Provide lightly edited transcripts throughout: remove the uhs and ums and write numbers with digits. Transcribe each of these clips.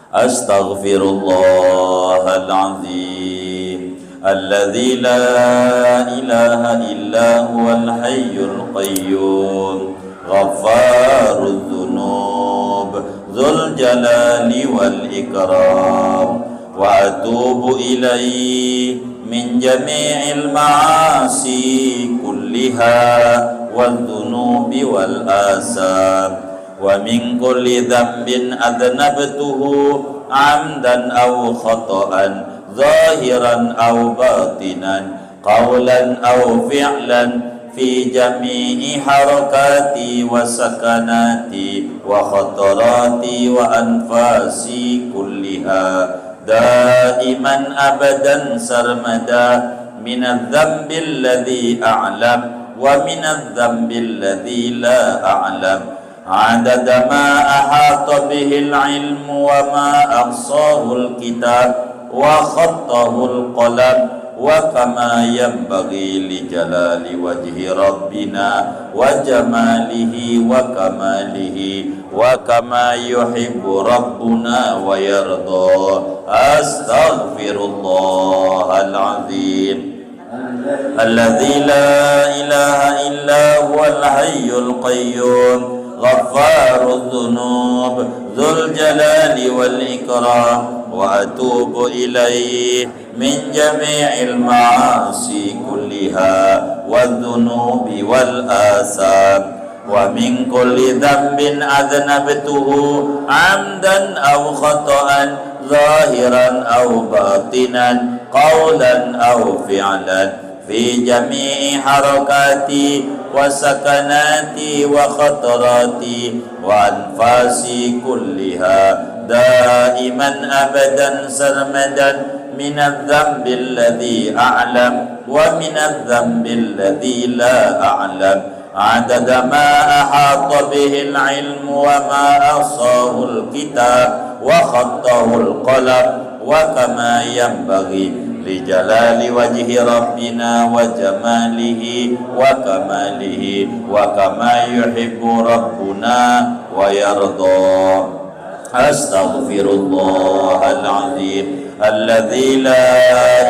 Astaghfirullahal azim alladzi la ilaha illa huwal hayyul qayyum ghaffarudz dzunub dzul jalali wal ikram wa atubu ilaihi min jami'il ma'asi kulliha wadz dzunubi wal asam wa min kulli dhanbin adnabtuhu amdan aw khata'an zahiran aw batinan qawlan aw fi'lan fi jami'i harakati wa sakanati wa khatarati wa anfasi kulliha daiman abadan sarmada minadz dzambil ladzi a'lam wa minadz dzambil ladzi la a'lam adada ma ahata bihil ilmu wa ma ahsahul kitab wa khattahul qalam wa kama yanbaghi li jalali wajhi rabbina wa jamalihi wa kamalihi wa kama yuhibbu rabbuna wa yarda. Astaghfirullahal azim alladzi la ilaha illa huwal hayyul qayyum ghaffarudz dzunub dzul jalali wal ikram wa atubu ilaihi min jami'il ma'asi kulliha wadz dzunubi wal asam wa min kulli dhanbin adnabtuhu amdan aw khata'an zahiran aw batinan qawlan aw fi'lan fi jami'i harakati wa sakanati wa khatarati wa anfasi kulliha daiman abadan sarmadan minadz dzambil ladzi a'lam wa minadz dzambil ladzi la a'lam adada ma ahata bihil ilmu wa ma ahsahul kitab wa khattahul qalam wa kama yanbaghi li jalali wajhi rabbina wa jamalihi wa kamalihi wa kama yuhibbu rabbuna wa yarda. Astaghfirullahal azim alladzi la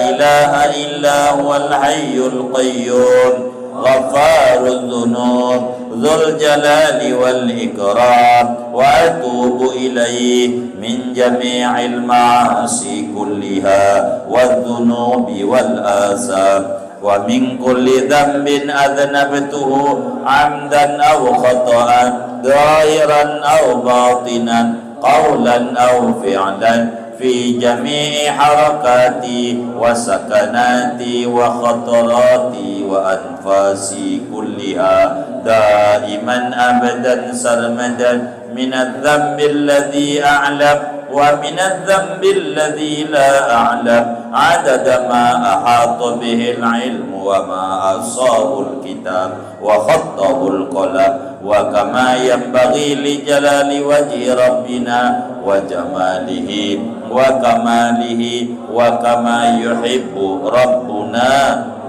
ilaha illa huwal hayyul qayyum ghaffarudz dzunub dzul jalali wal ikram wa atubu ilaihi min jami'il ma'asi kulliha wadz dzunubi wal asam wa min kulli dhanbin adnabtuhu amdan aw khata'an zahiran aw batinan qawlan aw fi'lan fi jami'i harakati wa sakanati wa khatarati wa anfasi kulliha daiman abadan sarmadan minadz dzambil ladzi a'lam wa minadz dzambil ladzi la a'lam adada ma ahata bihil ilmu wa ma ahsahul kitab wa khattahul qalam wa kama yanbaghi li jalali wajhi rabbina wa jamalihi wa kamalihi wa kama yuhibbu rabbuna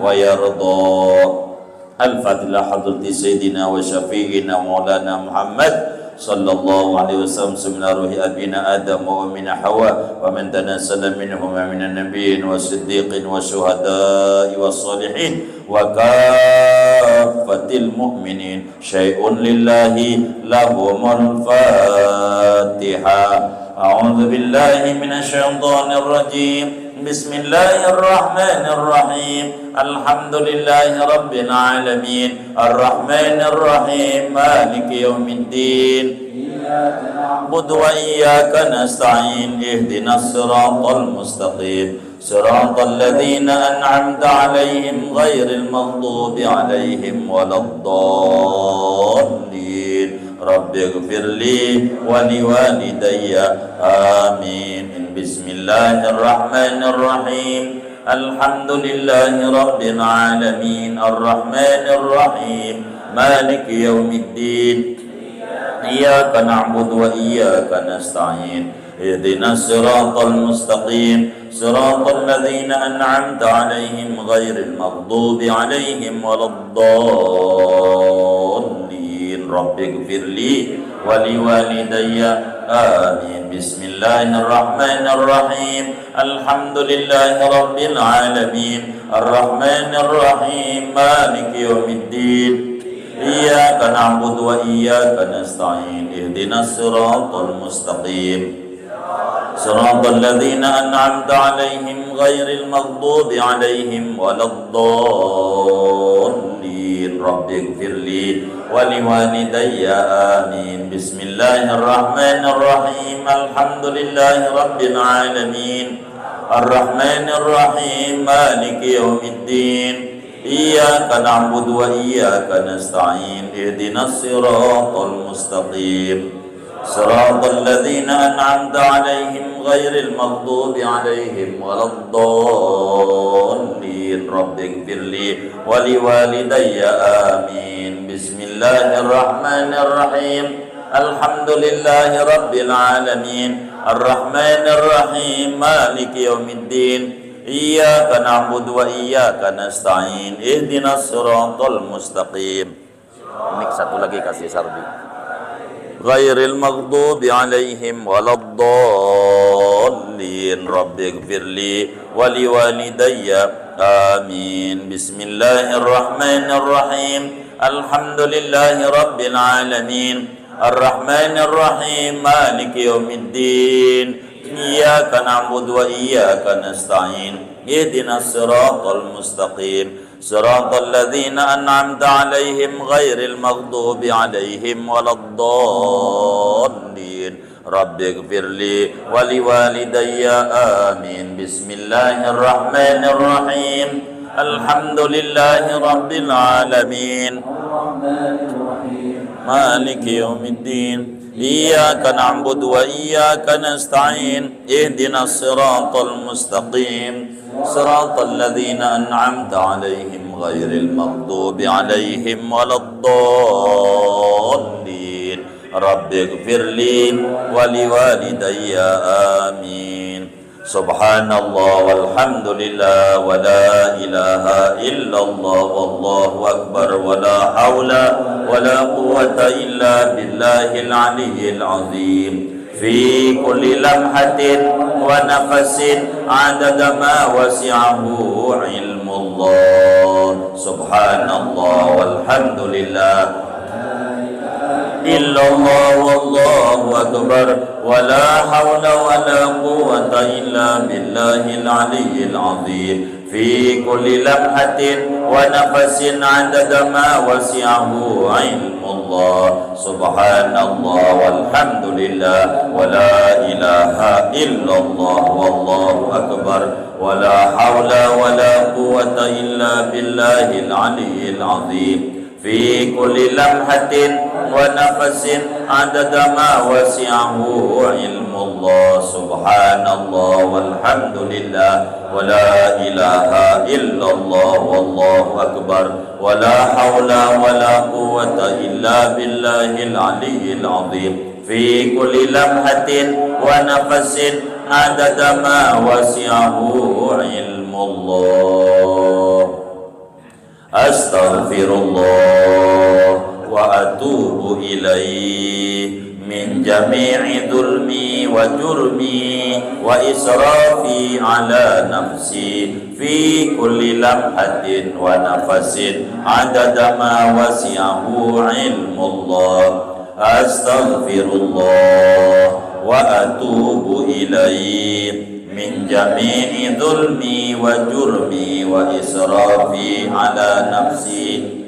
wa yarda. Al-Fatilah hadrati Sayyidina wa Syafi'ina Maulana Muhammad sallallahu alaihi wasallam semina ruhi abina Adam wa mina Hawa wa man tanassala minhum minan nabiyyin wa siddiqin wa syuhada'i wa salihin wa kafatil mu'minin syai'un lillahi lahumul Fatiha. A'udzu billahi minasyaitonir rajim. Bismillahirrahmanirrahim. Alhamdulillahi rabbil alamin. Arrahmanir rahim. Maliki yaumiddin. Iyyaka na'budu wa iyyaka nasta'in. Ihdinas siratal mustaqim. Siratal ladzina an'amta 'alaihim ghairil maghdubi 'alaihim waladdallin. Rabbighfirli wa liwalidayya. Amin. Bismillahirrahmanirrahim. Alhamdulillahi rabbil alamin. Arrahmanir rahim. Maliki yaumiddin. Iyyaka na'budu wa iyyaka nasta'in. Ihdinas siratal mustaqim. Siratal ladzina an'amta 'alaihim ghairil maghdubi 'alaihim waladdallin. Rabbighfirli wa liwalidayya. Amin. Bismillah. Bismillahirrahmanirrahim. Alhamdulillahi rabbil alamin. Arrahmanirrahim. Maliki yaumiddin. Iyyaka na'budu wa iyyaka nasta'in. Ihdinas siratal mustaqim. Siratal ladzina an'amta 'alaihim ghairil maghdubi 'alaihim waladdallin. Rabbighfirli wa liwalidayya amin. Bismillahirrahmanirrahim. Alhamdulillahi rabbil alamin. Arrahmanirrahim. Maliki yaumiddin. Iyyaka na'budu wa iyyaka nasta'in. Ihdinas siratal mustaqim. Siratal ladzina an'amta 'alaihim ghairil maghdubi 'alaihim waladdallin. Rabbighfirli wa liwalidayya amin. Bismillahirrahmanirrahim. Alhamdulillahi rabbil alamin. Arrahmanirrahim. Maliki yaumiddin. Iyyaka na'budu wa iyyaka nasta'in. Ihdinas siratal mustaqim. Mik satu lagi kasih Sarbi. Ghairil maghdubi 'alaihim waladdallin. Rabbighfirli wa liwalidayya amin. Bismillahirrahmanirrahim. Alhamdulillahi rabbil alamin. Arrahmanirrahim. Maliki yaumiddin. Iyyaka na'budu wa iyyaka nasta'in. Ihdinas siratal mustaqim. Siratal ladzina an'amta 'alaihim ghairil maghdubi 'alaihim waladdallin. Rabbighfirli wa liwalidayya amin. Bismillahirrahmanirrahim. Alhamdulillahi rabbil alamin. Maliki yaumiddin. Iyyaka na'budu wa iyyaka nasta'in. Ihdinas siratal mustaqim. Siratal ladzina an'amta 'alaihim ghairil maghdubi 'alaihim waladdallin. Rabbighfirli wa liwalidayya amin. Subhanallah walhamdulillah wa la ilaha illallah wallahu akbar wa la hawla wa la quwwata illa billahil aliyyil azim. Fi kulli lamhatin wa nafasin adada ma wasi'ahu ilmullah. Subhanallah walhamdulillah illallah wallahu akbar wa la hawla wa la quwwata illa billahil aliyyil azim. Fi kulli lamhatin wa nafasin adada ma wasi'ahu ilmullah. Subhanallah walhamdulillah wa la ilaha illallah wallahu akbar wa la hawla wa la quwwata illa billahil aliyyil azim. Fi kulli lamhatin wa nafasin adada ma wasi'ahu ilmullah. Subhanallah walhamdulillah wa la ilaha illallah wallahu akbar wa la hawla wa la quwwata illa billahil aliyyil azim. Fi kulli lamhatin wa nafasin adada ma wasi'ahu ilmullah. Astaghfirullah wa atubu ilaih min jami'i dhulmi wa jurmi wa israfi ala nafsi fi kulli lamhatin wa nafasin adada ma wasi'ahu ilmullah. Astaghfirullah wa atubu ilaih min jami'i dhulmi wa jurmi wa israfi ala nafsi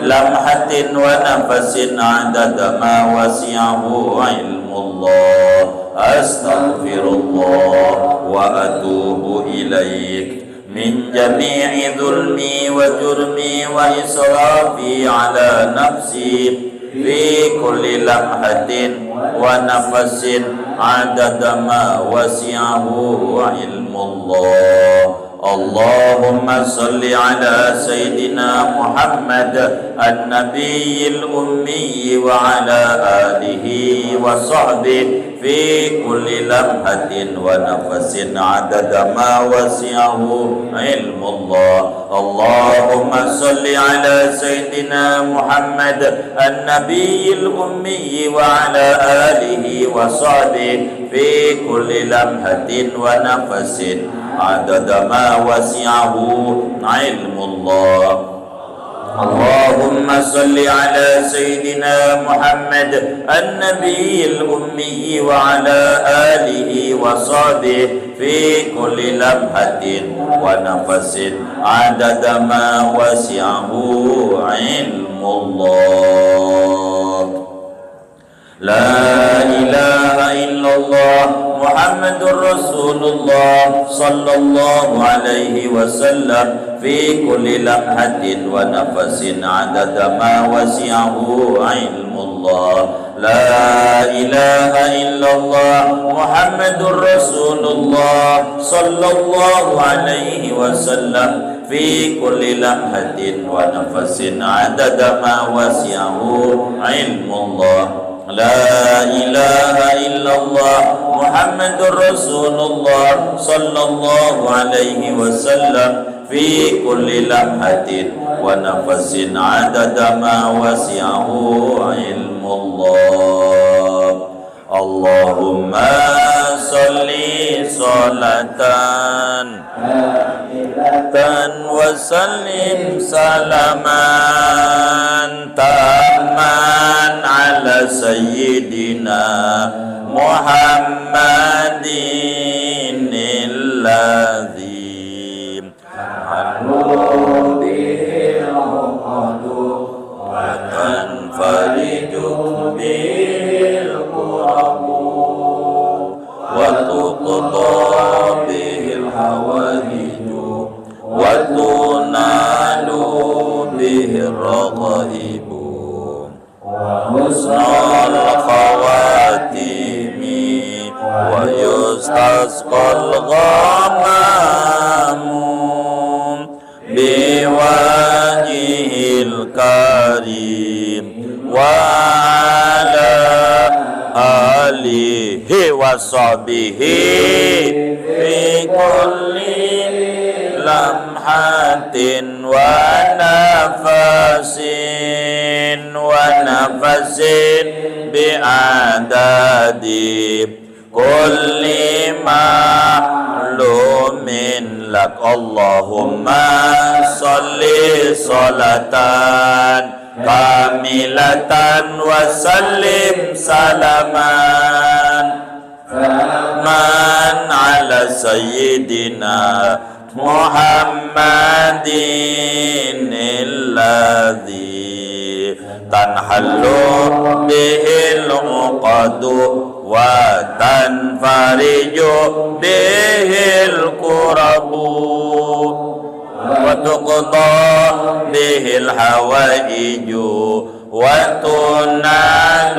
lamhatin wa nafasin adada ma wasi'ahu ilmullah. Astaghfirullah wa atubu ilaik min jami'i dhulmi wa jurmi wa israfi ala nafsi fi kulli lamhatin wa nafasin adada ma wasi'ahu ilmullah. اللهم صل على سيدنا محمد النبي الأمي وعلى آله وصحبه في كل لمحة ونفس عدد ما وسعه علم الله. اللهم صل على سيدنا محمد النبي الأمي وعلى آله وصحبه في كل لمحة ونفس عدد ما وسعه علم الله. اللهم صل على سيدنا محمد النبي الأمي وعلى آله وصحبه في كل لمحة ونفس عدد ما وسعه علم الله. لا إله إلا الله محمد رسول الله صلى الله عليه وسلم في كل لمحة ونفس عدد ما وسعه علم الله. لا إله إلا الله محمد رسول الله صلى الله عليه وسلم في كل لمحة ونفس عدد ما وسعه علم الله. لا إله إلا الله محمد رسول الله صلى الله عليه وسلم في كل لمحة ونفس عدد ما وسعه علم الله. اللهم صل صلاة وسلم سلاما تاما على سيدنا محمد الذي به العقد وتنفرج به الكرب وتقضى به الحوائج وتنال به الرغائب وحسن الخواتيم ويستسقى الغمام بوجهه الكريم وعلى آله وصحبه في كل لمحة ونفس بعدد كل معلوم لك. اللهم صل صلاة كاملة وسلم سلاما على سيدنا محمد الذي تنحل به العقد وتنفرج به الكرب وتقضى به الحوائج وتنال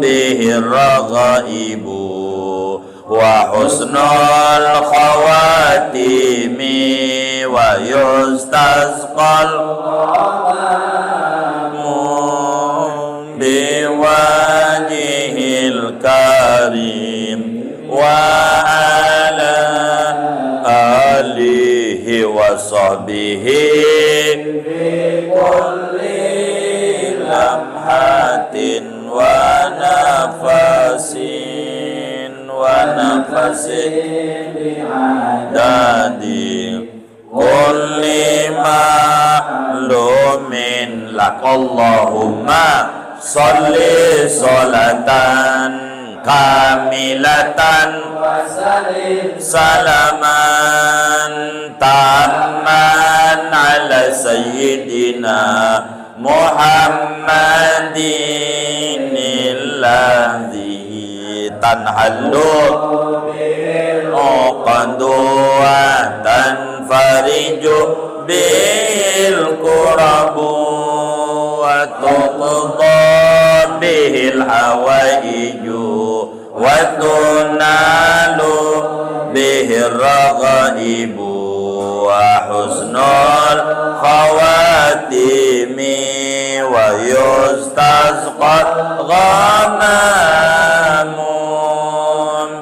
به الرغائب وحسن الخواتيم ويستسقى الغمام بوجهه الكريم وعلى آله وصحبه بكل لمحة ونفس بعدد كل معلوم لك. اللهم صل صلاة كاملة سلاما تاما على سيدنا محمد الذي تنحل العقد وتنفرج به الكرب وتقضى به الحوائج وتنال به الرغائب وحسن الخواتيم ويستسقى الغمام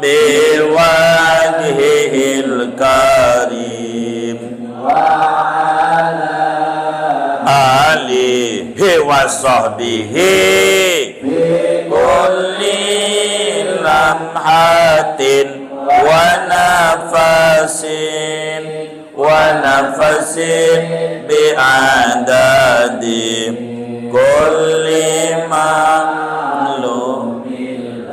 بوجهه الكريم وعلى آله وصحبه بكل لمحة ونفس بعدد كل معلوم.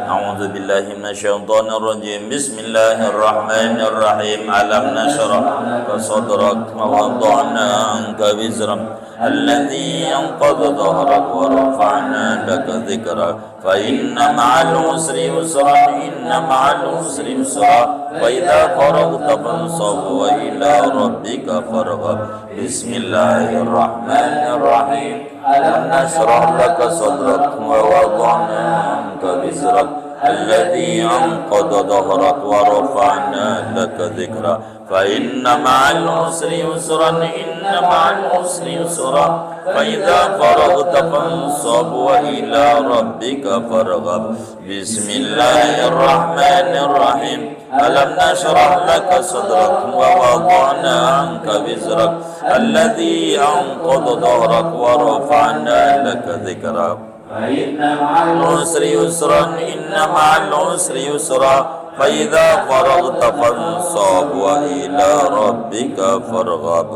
أعوذ بالله من الشيطان الرجيم. بسم الله الرحمن الرحيم. ألم نشرح لك صدرك ووضعنا عنك وزرك الذي ينقض ظهرك ورفعنا لك ذكرك فإن مع العسر يسرا إن مع العسر يسرا فإذا فرغت فانصب وإلى ربك فارغب. بسم الله الرحمن الرحيم. ألم نشرح لك صدرك ووضعنا عنك وزرك الذي أنقض ظهرك ورفعنا لك ذكرك فإن مع العسر يسرا إن مع العسر يسرا فإذا فرغت فانصب وإلى ربك فارغب. بسم الله الرحمن الرحيم. ألم نشرح لك صدرك ووضعنا عنك وزرك الذي أنقض ظهرك ورفعنا لك ذكرك فإن مع العسر يسرا إن مع العسر يسرا فإذا فرغت فانصب وإلى ربك فارغب.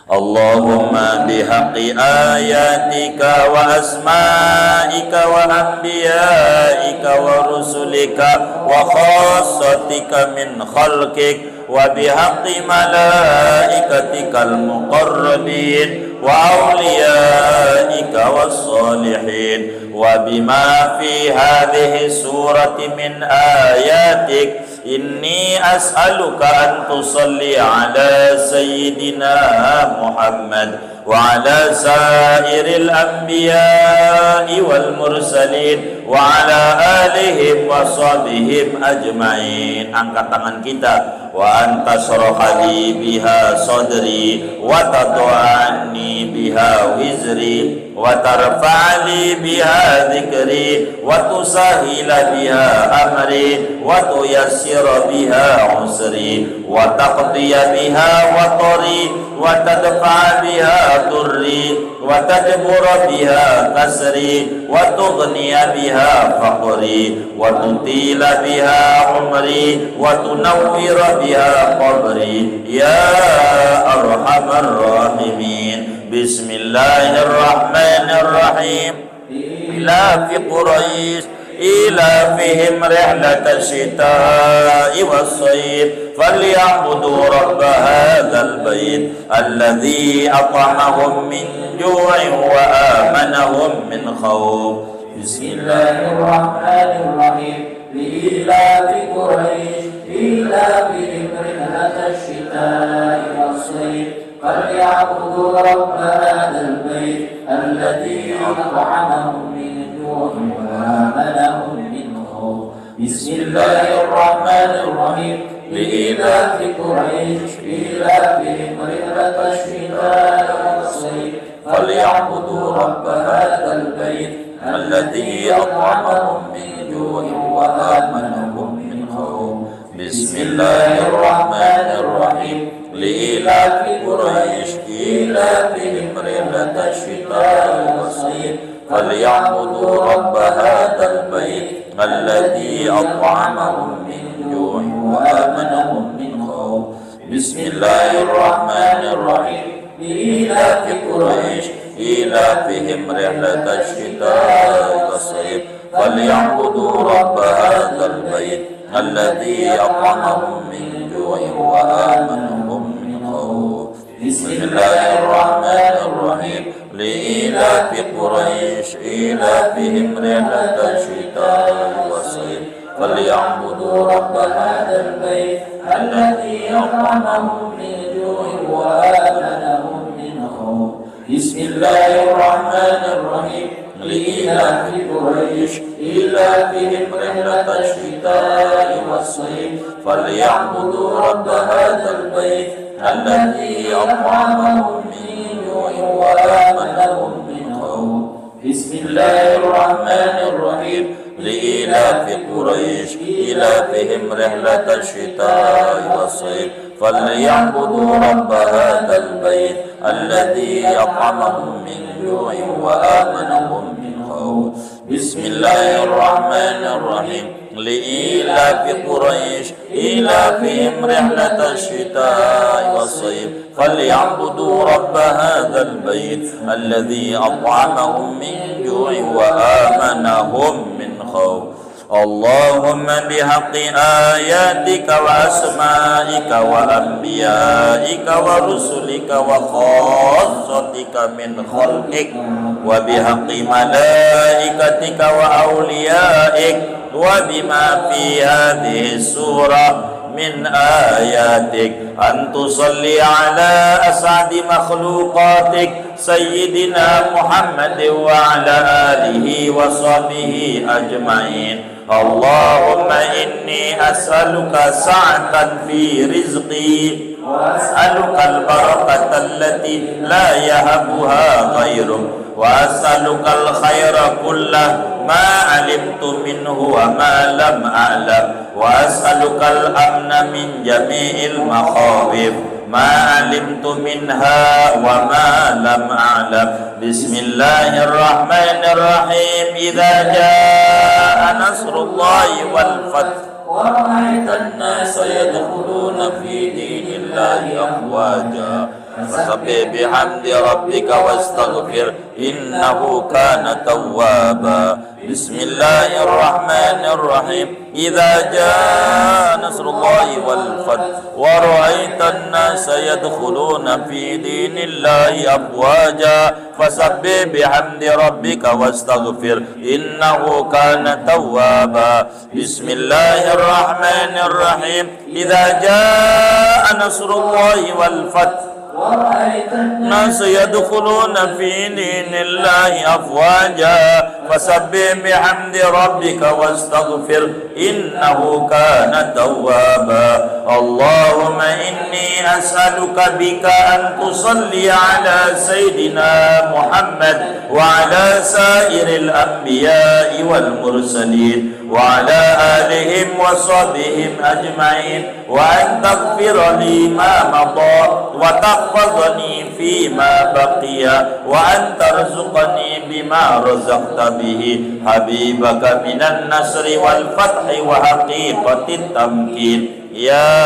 اللهم بحق آياتك وأسمائك وأنبيائك ورسلك وخاصتك من خلقك وبحق ملائكتك المقربين وأوليائك والصالحين وبما في هذه السورة من آياتك إني أسألك أن تصلي على سيدنا محمد وعلى سائر الأنبياء والمرسلين وعلى آلهم وصحبهم أجمعين. Angkat tangan kita. Wa antasroha li biha sadri wa tad'ani biha wizri wa tarfa'li biha dhikri wa tusahila biha amri wa tuyassira biha usri wa taqdiya biha watari wa tadfa'a biha durri wa tadbura biha kasri wa tughniya biha faqri wa tutila biha umri wa tunawwira biha qabri ya arhamar rahimin. Bismillahirrahmanirrahim. Ila fi Quraisy إيلافهم رحلة الشتاء والصيف فليعبدوا رب هذا البيت الذي أطعمهم من جوع وآمنهم من خوف. بسم الله الرحمن الرحيم. لإيلاف قريش إيلافهم رحلة الشتاء والصيف فليعبدوا رب هذا البيت الذي أطعمهم من جوع وآمنهم من خوف. بسم الله الرحمن الرحيم. لإيلاف قريش إيلافهم رحلة الشتاء والصيف فليعبدوا رب هذا البيت الذي أطعمهم من جوع وآمنهم من خوف. بسم الله الرحمن الرحيم. لإيلاف قريش إيلافهم رحلة الشتاء والصيف فليعبدوا رب هذا البيت الذي أطعمهم من جوع وآمنهم من خوف. بسم الله الرحمن الرحيم. لإيلاف قريش إيلافهم رحلة الشتاء والصيف فليعبدوا رب هذا البيت الذي أطعمهم من جوع وآمنهم من خوف. بسم الله الرحمن الرحيم. لإيلاف قريش إيلافهم رحلة الشتاء والصيف فليعبدوا رب هذا البيت الذي أطعمهم من جوع وآمنهم من خوف. بسم الله الرحمن الرحيم. لإيلاف قريش إيلافهم رحلة الشتاء والصيف فليعبدوا رب هذا البيت الذي أطعمهم من جوع وآمنهم من خوف بسم الله الرحمن الرحيم لإيلاف قريش إيلافهم رحلة الشتاء والصيف فليعبدوا رب هذا البيت الذي أطعمهم من جوع وآمنهم من خوف بسم الله الرحمن الرحيم لإيلاف قريش إيلافهم رحلة الشتاء والصيف فليعبدوا رب هذا البيت الذي أطعمهم من جوع وآمنهم من خوف اللهم بحق آياتك وأسمائك وأنبيائك ورسلك وخاصتك من خلقك وبحق ملائكتك وأوليائك وبما في هذه السورة من آياتك أن تصلي على أسعد مخلوقاتك سيدنا محمد وعلى آله وصحبه أجمعين اللهم إني أسألك سعة في رزقي وأسألك البركة التي لا يهبها غيرك وأسألك الخير كله ما علمت منه وما لم أعلم وأسألك الأمن من جميع المخاوف ما علمت منها وما لم أعلم بسم الله الرحمن الرحيم إذا جاء نصر الله والفتح ورأيت الناس يدخلون في دين الله أفواجا فسبح بحمد ربك واستغفر إنه كان توابا بسم الله الرحمن الرحيم إذا جاء نصر الله والفتح ورأيت الناس يدخلون في دين الله أفواجا فسبح بحمد ربك واستغفر إنه كان توابا بسم الله الرحمن الرحيم إذا جاء نصر الله والفتح ورأيت الناس يدخلون في دين الله أفواجا فسبح بحمد ربك واستغفر إنه كان توابا اللهم إني أسألك بك أن تصلي على سيدنا محمد وعلى سائر الأنبياء والمرسلين وعلى آلهم وصحبهم أجمعين وأن تغفر لي ما مضى وتحفظني فيما بقي وأن ترزقني بما رزقت به حبيبك من النصر والفتح وحقيقة التمكين يا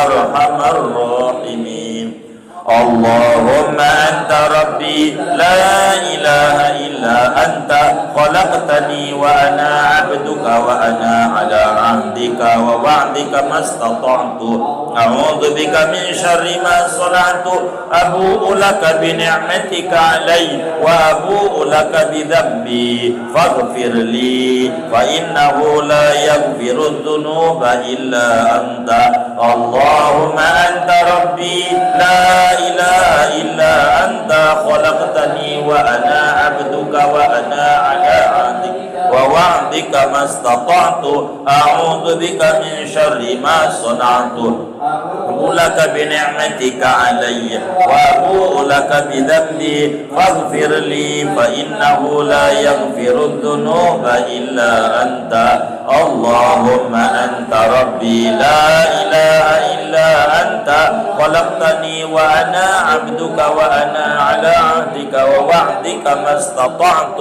أرحم الراحمين اللهم أنت ربي لا إله إلا أنت خلقتني وأنا عبدك وأنا على عهدك ووعدك ما استطعت أعوذ بك من شر ما صنعت أبوء لك بنعمتك علي وأبوء لك بذنبي فاغفر لي فإنه لا يغفر الذنوب إلا أنت اللهم أنت ربي لا إله إلا أنت خلقتني وأنا عبدك وأنا على عهدك ووعدك ما استطعت أعوذ بك من شر ما صنعت أبوء لك بنعمتك علي وأبوء لك بذنبي فاغفر لي فإنه لا يغفر الذنوب إلا أنت اللهم أنت ربي لا إله إلا أنت خلقتني وأنا عبدك وأنا على عهدك ووعدك ما استطعت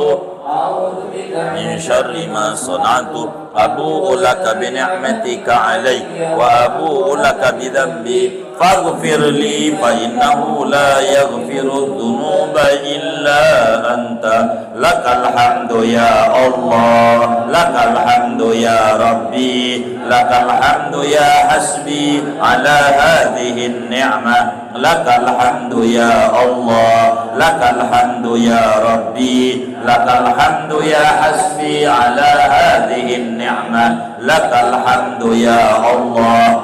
من شر ما صنعت أبوء لك بنعمتك علي وأبوء لك بذنبي فاغفر لي فإنه لا يغفر الذنوب إلا أنت لك الحمد يا الله لك الحمد يا ربي لك الحمد يا حسبي على هذه النعمة لك الحمد يا الله لك الحمد يا ربي لك الحمد يا حسبي على هذه النعمة لك الحمد يا الله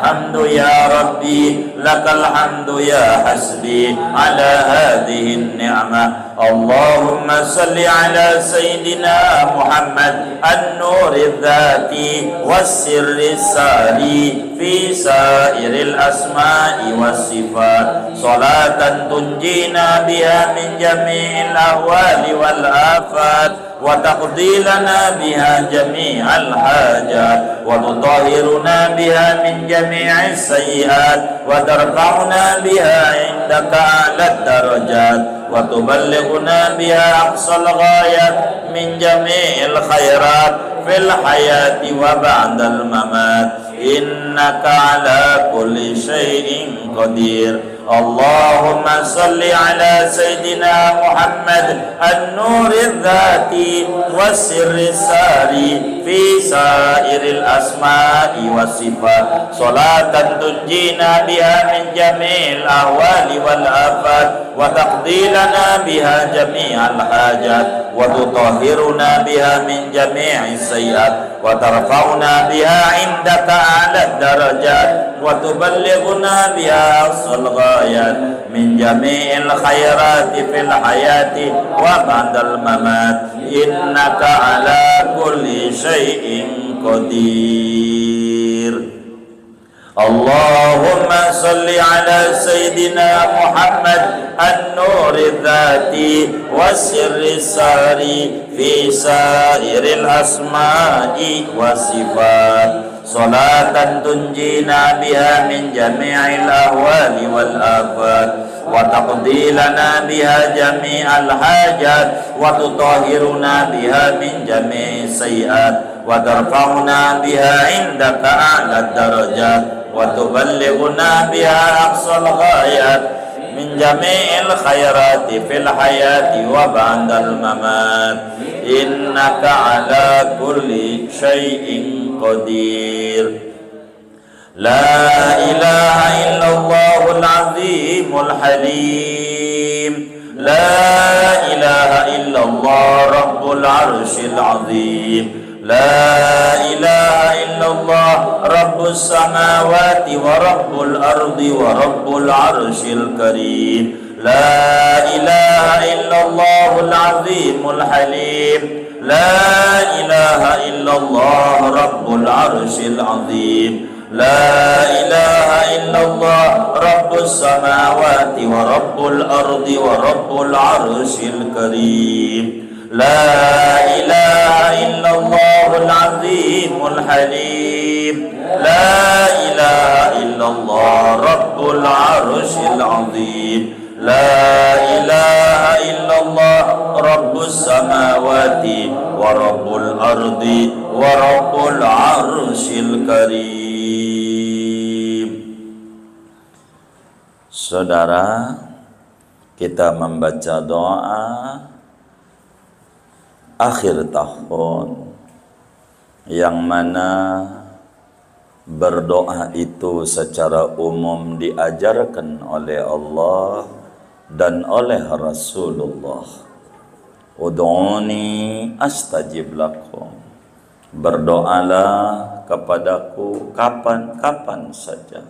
hamdu ya Rabbi, lakal hamdu ya hasbi ala hadhihi ni'mah. Allahumma salli ala Sayyidina Muhammad an-nuri dzati was-sirri sari fi sairil asma'i was-sifat salatan tunjina biha min jami'il ahwali wal afat wa taqdi lana biha jami'al hajat wa tutahhiruna biha min jami'is sayyi'at wa tarfa'una biha indaka 'alad darajat wa tuballighuna biha aqsal ghayat min jami'il khairat fil hayati wa ba'dal mamat innaka 'ala kulli syai'in qadir. Allahumma salli ala Sayyidina Muhammad an-nuri dzati was-sirri sari fi sairil asma'i was-sifat salatan tunjina biha min jami'il ahwali wal afat wa taqdi lana biha jami'al hajat wa tutahhiruna biha min jami'is sayyi'at wa tarfa'una biha indaka 'alad darajat wa tuballighuna biha aqsal ghayat min jami'il khairati fil hayati wa ba'dal mamat innaka 'ala kulli syai'in qadir. Allahumma salli ala Sayyidina Muhammad an-nuri dzati was-sirri sari fi sairil asma'i was-sifat salatan tunjina biha min jami'il ahwali wal afat wa taqdi lana biha jami'al hajat wa tutahhiruna biha min jami'is sayyi'at wa tarfa'una biha indaka 'alad darajat wa tuballighuna biha aqsal ghayat min jami'il khairati fil hayati wa ba'dal mamat innaka 'ala kulli syai'in qadir. La ilaha illallahul azimul halim, la ilaha illallah rabbul arsyil azim, la ilaha illallah rabbus samawati wa rabbul ardi wa rabbul arsyil karim, la ilaha illallahul azimul halim, la ilaha illallah rabbul arsyil azim, la ilaha illallah rabbus samawati wa rabbul ardi wa rabbul arsyil karim, la ilaha illallahul azimul halim, la ilaha illallah rabbul arsyil azim, la ilaha illallah rabbus samawati wa rabbul ardi wa rabbul arsyil karim. Saudara, kita membaca doa akhir tahun yang mana berdoa itu secara umum diajarkan oleh Allah dan oleh Rasulullah. Ud'uni astajib lakum. Berdoalah kepadaku kapan-kapan saja,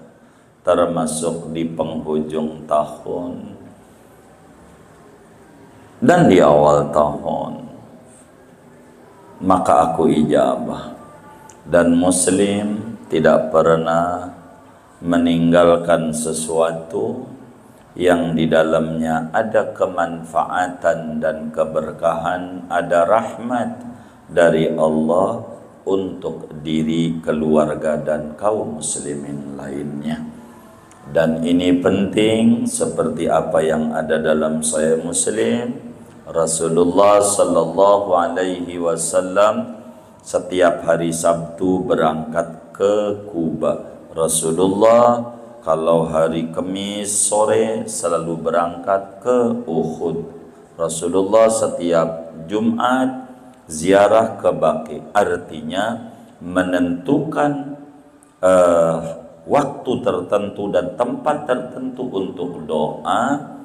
termasuk di penghujung tahun dan di awal tahun, maka aku ijabah. Dan muslim tidak pernah meninggalkan sesuatu yang di dalamnya ada kemanfaatan dan keberkahan, ada rahmat dari Allah untuk diri, keluarga, dan kaum muslimin lainnya. Dan ini penting, seperti apa yang ada dalam Sahih Muslim. Rasulullah sallallahu alaihi wasallam setiap hari Sabtu berangkat ke Kuba. Rasulullah kalau hari Kamis sore selalu berangkat ke Uhud. Rasulullah setiap Jumat ziarah ke Baqi. Artinya menentukan waktu tertentu dan tempat tertentu untuk doa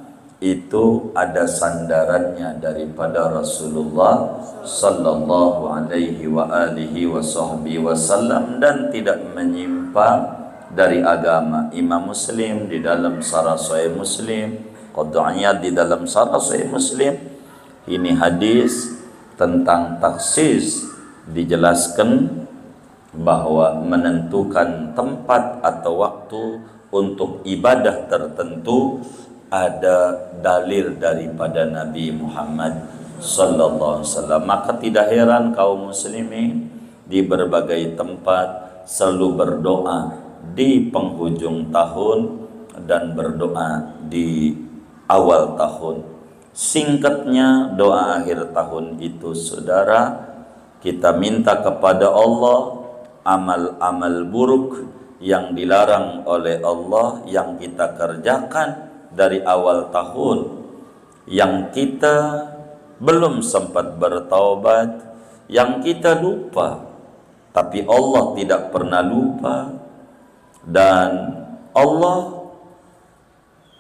itu ada sandarannya daripada Rasulullah sallallahu alaihi wa alihi wasallam dan tidak menyimpang dari agama. Imam Muslim di dalam Sharh Sahih Muslim, Qadhi Iyad di dalam Sharh Sahih Muslim, ini hadis tentang taksis, dijelaskan bahwa menentukan tempat atau waktu untuk ibadah tertentu ada dalil daripada Nabi Muhammad sallallahu alaihi wasallam. Maka tidak heran kaum muslimin di berbagai tempat selalu berdoa di penghujung tahun dan berdoa di awal tahun. Singkatnya, doa akhir tahun itu saudara, kita minta kepada Allah amal-amal buruk yang dilarang oleh Allah yang kita kerjakan dari awal tahun, yang kita belum sempat bertaubat, yang kita lupa, tapi Allah tidak pernah lupa, dan Allah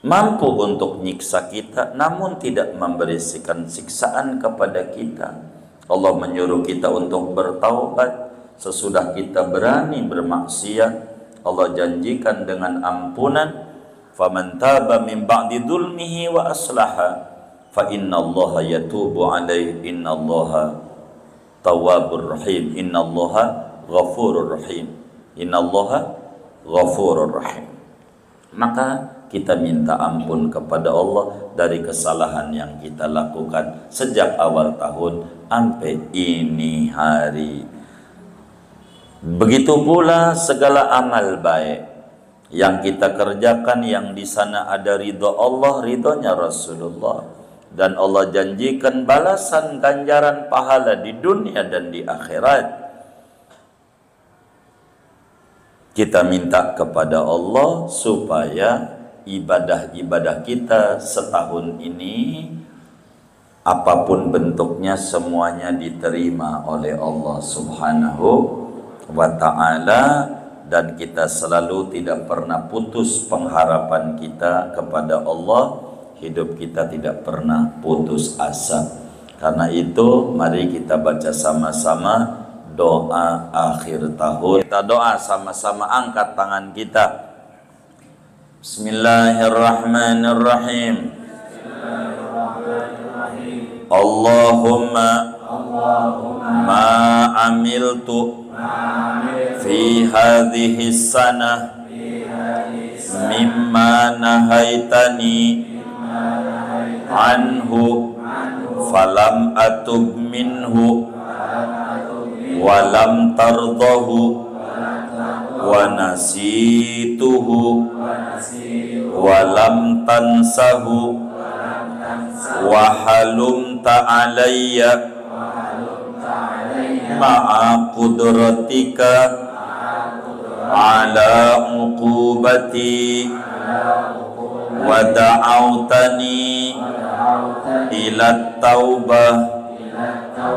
mampu untuk nyiksa kita namun tidak memberikan siksaan kepada kita. Allah menyuruh kita untuk bertaubat sesudah kita berani bermaksiat. Allah janjikan dengan ampunan, faman taba min ba'di dzulmihi wa aslaha fa innallaha yatubu alaihi innallaha tawwabur rahim innallaha ghafurur rahim innallaha ghafurur rahim. Maka kita minta ampun kepada Allah dari kesalahan yang kita lakukan sejak awal tahun sampai ini hari. Begitu pula segala amal baik yang kita kerjakan, yang di sana ada ridho Allah, ridhonya Rasulullah, dan Allah janjikan balasan ganjaran pahala di dunia dan di akhirat. Kita minta kepada Allah supaya ibadah-ibadah kita setahun ini, apapun bentuknya, semuanya diterima oleh Allah Subhanahu wa ta'ala, dan kita selalu tidak pernah putus pengharapan kita kepada Allah, hidup kita tidak pernah putus asa. Karena itu mari kita baca sama-sama doa akhir tahun. Kita doa sama-sama, angkat tangan kita. Bismillahirrahmanirrahim. Allahumma ma amiltu fi hadhihi sanah mimma nahaitani anhu falam atub minhu walam tardahu wa nasituhu walam tansahu wa halumta alayya ma'a qudratika ala uqubati wa da'autani ila taubah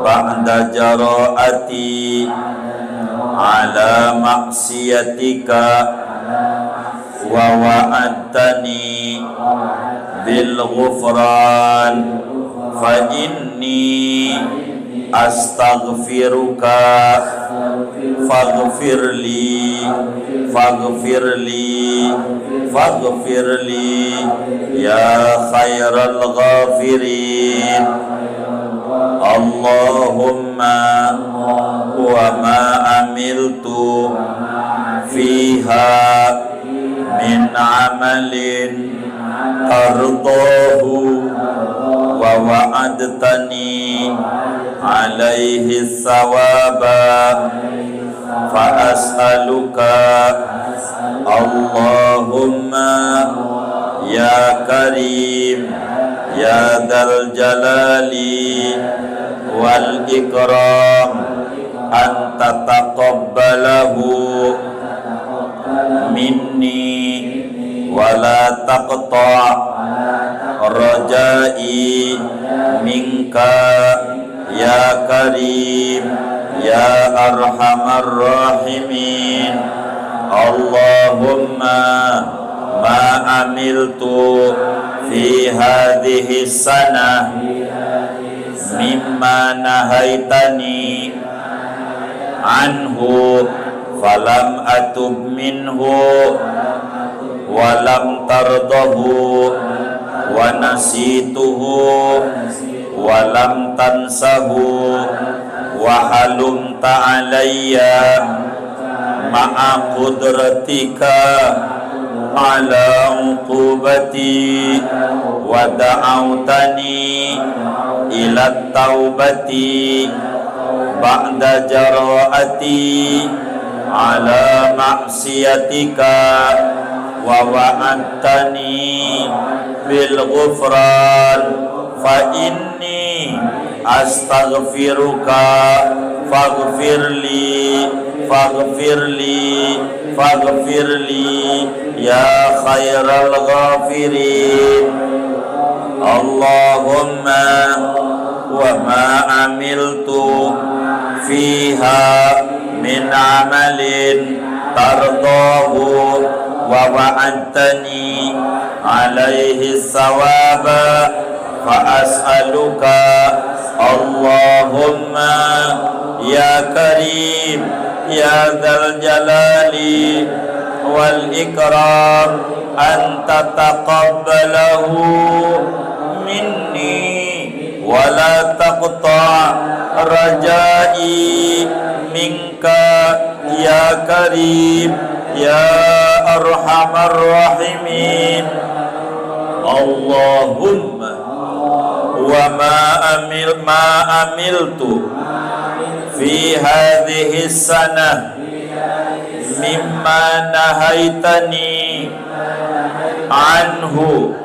ba'da jara'ati ala maksiatika wa wa'adtani bil ghufran fa inni astaghfiruka faghfirli ya khairal ghafirin. Allahumma wa ma amiltu fiha min amalin tardahu wa wa'adtani alaihi thawaba fa as'aluka Allahumma ya karim ya dzal jalali wal ikram anta taqabbalahu minni wala taqta' rajai minka ya karim ya arhamar rahimin. Allahumma ma amiltu fi hadhihi sanah mimma nahaitani anhu falam atub minhu walam tardahu wa nasituhu walam tansahu wa halumta alayya ma'a qudratika ala uqubati wa da'autani ila taubati ba'da jara'ati ala ma'siyatika wa wa'adtani bil ghufran fa inni astaghfiruka faghfirli ya khairal ghafirin. Allahumma wa ma amiltu fiha min amalin tardahu wa wa'adtani alaihi sawaba fa as'aluka Allahumma ya karim ya dzal jalali wal ikram anta taqabbalahu minni wa la taqta' rajai minka ya karim ya arhamar rahimin. Allahumma wa ma amiltu fi hadhihi sanah mimma nahaitani anhu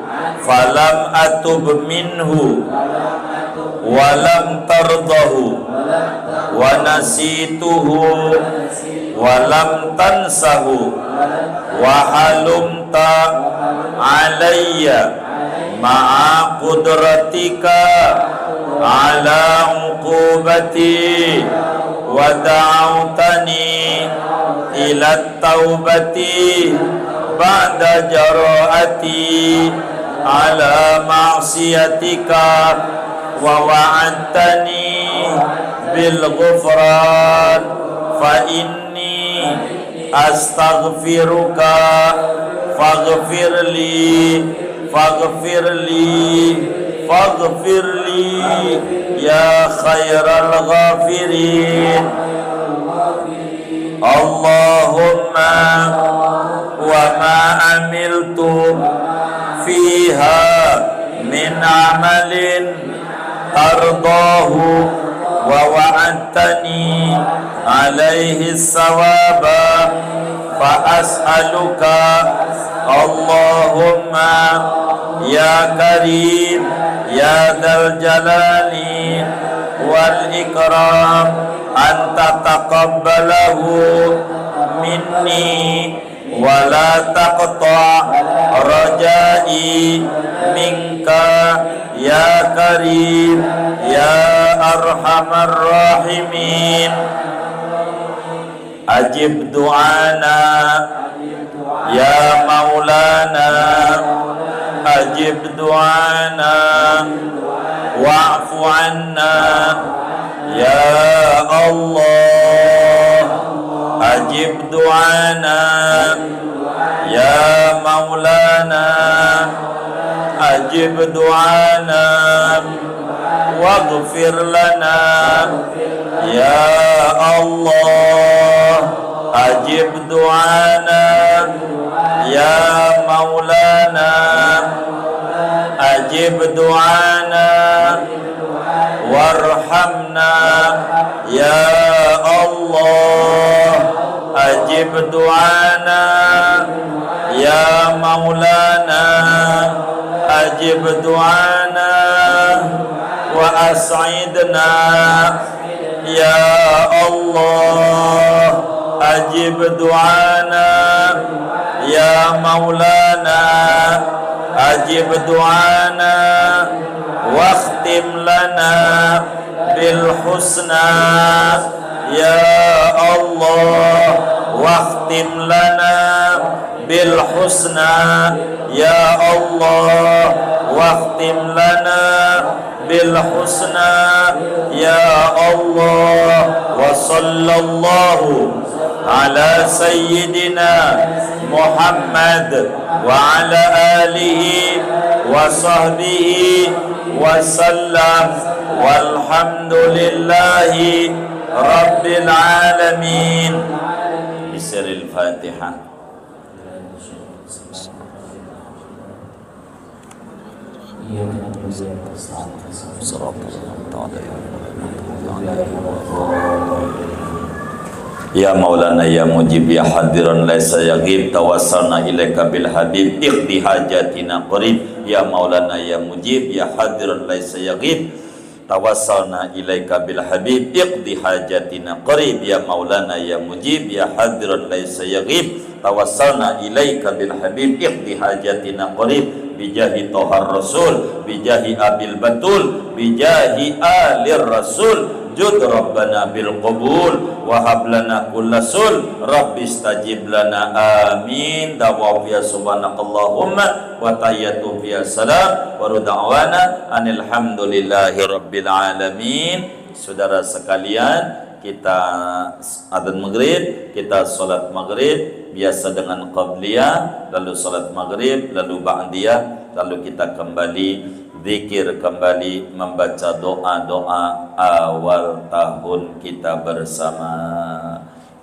falam atub minhu walam tardahu wa nasituhu walam tansahu wa halumta alayya ma'a qudratika ala uqubati wa da'autani ila taubati ba'da jara'ati ala ma'siyatika wa wa'adtani bil ghufran fa inni astaghfiruka faghfirli ya khairal ghafirin. Allahumma wa ma amiltu fiha min amalin tardahu wa wa'adtani alaihi sawaba fa as'aluka Allahumma ya karim ya dzal jalali wal ikram anta taqabbalahu minni wa la taqta' rajai minka ya karim ya arhamar rahimin. Ajib du'ana ya maulana ajib du'ana wa'fu anna ya Allah ajib du'ana ya maulana ajib du'ana waghfir lana ya Allah ajib du'ana ya maulana ajib du'ana warhamna ya Allah ajib du'ana ya maulana ajib du'ana wa as'idna ya Allah ajib du'ana ya maulana ajib du'ana wakhtim lana bil husna ya Allah wakhtim lana bil husna ya Allah wakhtim lana bil husna ya Allah wa sallallahu ala سيدنا محمد وعلى آله وصحبه وسلم والحمد لله رب العالمين. بسر الفاتحة. Ya Maulana ya Mujib ya hadiran laisa yaghib tawassalna ilaika bil habib iqdi hajatina qarib. Ya Maulana ya Mujib ya hadiran laisa yaghib tawassalna ilaika bil habib iqdi hajatina qarib. Ya Maulana ya Mujib ya hadiran laisa yaghib tawassalna ilaika bil habib iqdi hajatina qarib. Bijahi tohar rasul bijahi abil batul bijahi alir rasul jud rabbana bil qabul wa hab lana kullasul rabbi istajib lana amin. Dawa fiya subhanakallahumma wa tayyatu fiya salam wa da'wana anil hamdulillahi rabbil alamin. Saudara sekalian, kita adzan maghrib, kita salat maghrib biasa dengan qabliyah, lalu salat maghrib, lalu ba'diyah, lalu kita kembali zikir, kembali membaca doa-doa awal tahun kita bersama.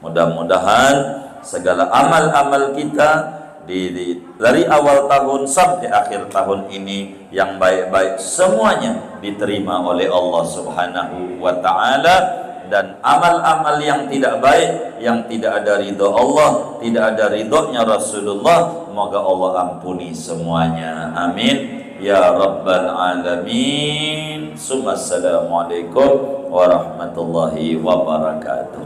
Mudah-mudahan segala amal-amal kita dari awal tahun sampai akhir tahun ini yang baik-baik semuanya diterima oleh Allah Subhanahu wa taala, dan amal-amal yang tidak baik, yang tidak ada ridho Allah, tidak ada ridhonya Rasulullah, semoga Allah ampuni semuanya. Amin ya rabbal alamin. Assalamualaikum warahmatullahi wabarakatuh.